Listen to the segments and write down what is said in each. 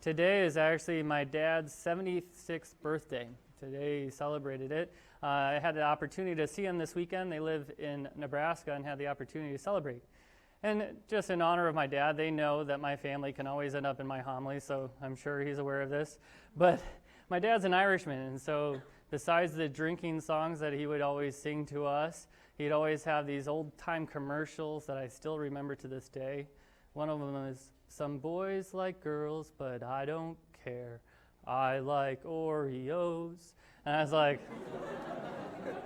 Today is actually my dad's 76th birthday. Today he celebrated it. I had the opportunity to see him this weekend. They live in Nebraska and had the opportunity to celebrate. And just in honor of my dad, they know that my family can always end up in my homily, so I'm sure he's aware of this. But my dad's an Irishman, and so besides the drinking songs that he would always sing to us, he'd always have these old-time commercials that I still remember to this day. One of them is, "Some boys like girls, but I don't care. I like Oreos." And I was like,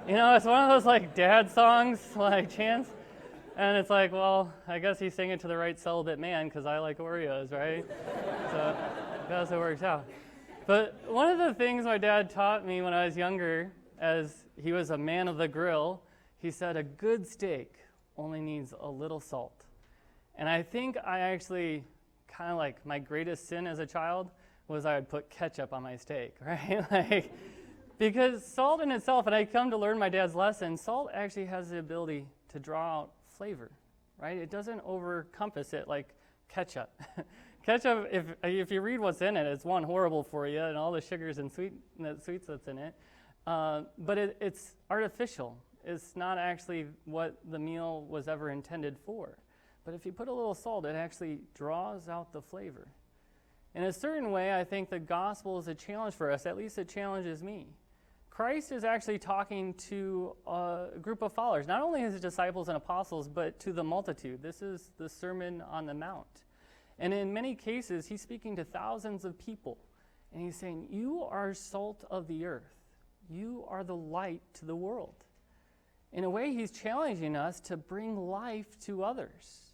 it's one of those like dad songs, like chants. And it's like, well, I guess he's singing to the right celibate man because I like Oreos, right? So that's how it works out. But one of the things my dad taught me when I was younger, as he was a man of the grill, he said a good steak only needs a little salt. And I think I actually kind of like my greatest sin as a child was I would put ketchup on my steak, right? Because salt in itself, and I come to learn my dad's lesson, salt actually has the ability to draw out flavor, right? It doesn't overcompass it like ketchup. Ketchup, if you read what's in it, it's one, horrible for you, and all the sugars and sweets that's in it. But it's artificial. It's not actually what the meal was ever intended for. But if you put a little salt, it actually draws out the flavor. In a certain way, I think the gospel is a challenge for us. At least it challenges me. Christ is actually talking to a group of followers, not only his disciples and apostles, but to the multitude. This is the Sermon on the Mount. And in many cases, he's speaking to thousands of people. And he's saying, you are salt of the earth. You are the light to the world. In a way, he's challenging us to bring life to others.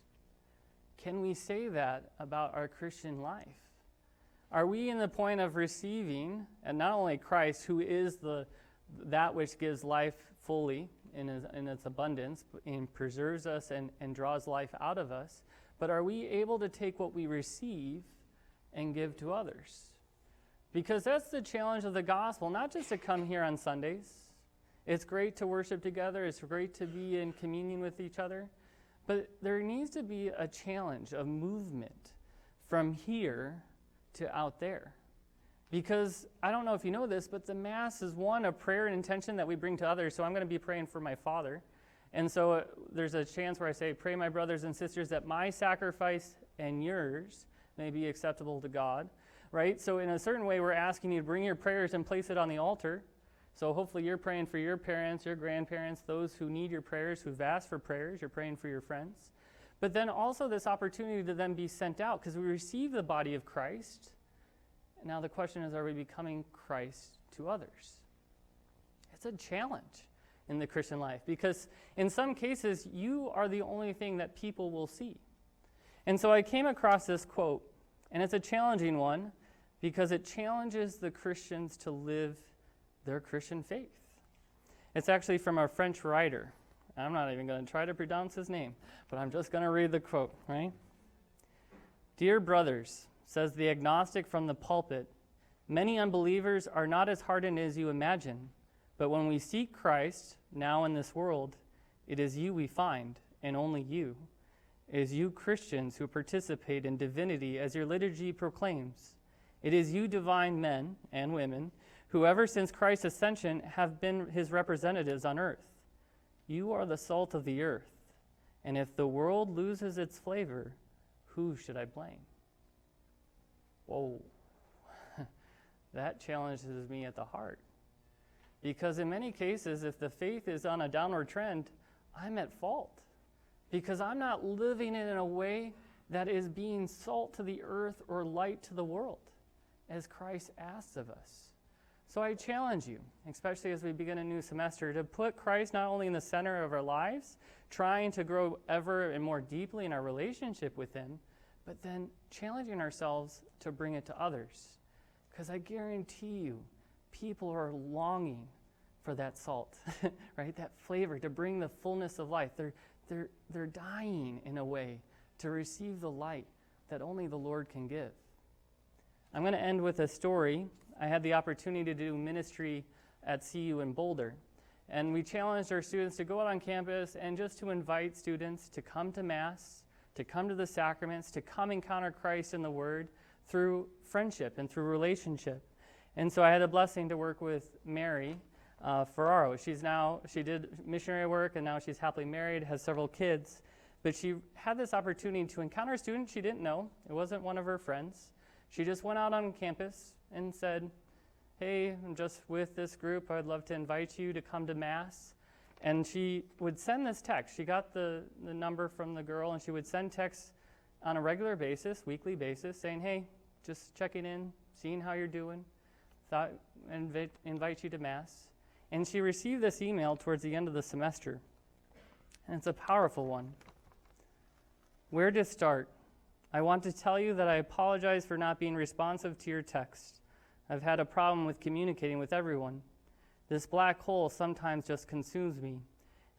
Can we say that about our Christian life? Are we in the point of receiving, and not only Christ, who is that which gives life fully in its abundance, and preserves us and draws life out of us, but are we able to take what we receive and give to others? Because that's the challenge of the gospel, not just to come here on Sundays. It's great to worship together. It's great to be in communion with each other. But there needs to be a challenge, a movement from here to out there. Because I don't know if you know this, but the Mass is a prayer and intention that we bring to others. So I'm going to be praying for my father. And so there's a chance where I say, pray, my brothers and sisters, that my sacrifice and yours may be acceptable to God, right? So in a certain way, we're asking you to bring your prayers and place it on the altar. So hopefully you're praying for your parents, your grandparents, those who need your prayers, who've asked for prayers. You're praying for your friends. But then also this opportunity to then be sent out, because we receive the body of Christ. And now the question is, are we becoming Christ to others? It's a challenge in the Christian life, because in some cases, you are the only thing that people will see. And so I came across this quote, and it's a challenging one, because it challenges the Christians to live their Christian faith. It's actually from a French writer. I'm not even going to try to pronounce his name, but I'm just going to read the quote, right? "Dear brothers," says the agnostic from the pulpit, "many unbelievers are not as hardened as you imagine, but when we seek Christ, now in this world, it is you we find, and only you. It is you Christians who participate in divinity as your liturgy proclaims. It is you divine men and women who ever since Christ's ascension have been his representatives on earth. You are the salt of the earth, and if the world loses its flavor, who should I blame?" Whoa. That challenges me at the heart. Because in many cases, if the faith is on a downward trend, I'm at fault. Because I'm not living it in a way that is being salt to the earth or light to the world, as Christ asks of us. So I challenge you, especially as we begin a new semester, to put Christ not only in the center of our lives, trying to grow ever and more deeply in our relationship with him, but then challenging ourselves to bring it to others. Because I guarantee you, people are longing for that salt, right? That flavor, to bring the fullness of life. They're dying in a way to receive the light that only the Lord can give. I'm going to end with a story. I had the opportunity to do ministry at CU in Boulder. And we challenged our students to go out on campus and just to invite students to come to Mass, to come to the sacraments, to come encounter Christ in the Word through friendship and through relationship. And so I had the blessing to work with Mary Ferraro. She did missionary work, and now she's happily married, has several kids. But she had this opportunity to encounter a student she didn't know. It wasn't one of her friends. She just went out on campus and said, hey, I'm just with this group. I'd love to invite you to come to Mass. And she would send this text. She got the number from the girl, and she would send texts on a regular basis, weekly basis, saying, hey, just checking in, seeing how you're doing. Thought I'd invite you to Mass. And she received this email towards the end of the semester. And it's a powerful one. Where to start? I want to tell you that I apologize for not being responsive to your text. I've had a problem with communicating with everyone. This black hole sometimes just consumes me.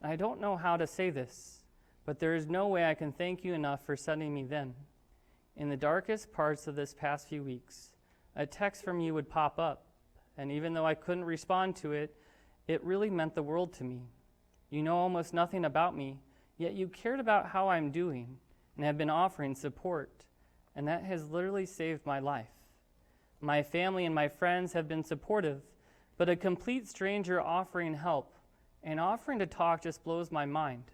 And I don't know how to say this, but there is no way I can thank you enough for sending me them. In the darkest parts of this past few weeks, a text from you would pop up, and even though I couldn't respond to it, it really meant the world to me. You know almost nothing about me, yet you cared about how I'm doing and have been offering support, and that has literally saved my life. My family and my friends have been supportive, but a complete stranger offering help and offering to talk just blows my mind,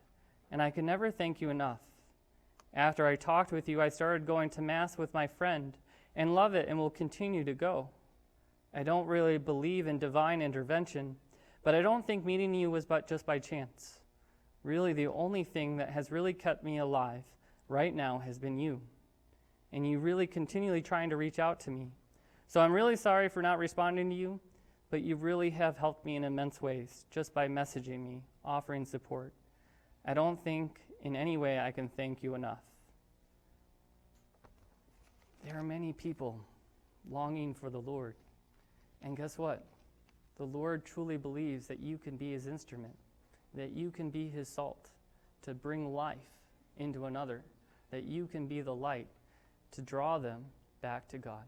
and I can never thank you enough. After I talked with you, I started going to Mass with my friend and love it and will continue to go. I don't really believe in divine intervention, but I don't think meeting you was just by chance. Really, the only thing that has really kept me alive right now has been you, and you really continually trying to reach out to me. So I'm really sorry for not responding to you, but you really have helped me in immense ways just by messaging me, offering support. I don't think in any way I can thank you enough. There are many people longing for the Lord, and guess what? The Lord truly believes that you can be his instrument, that you can be his salt to bring life into another, that you can be the light to draw them back to God.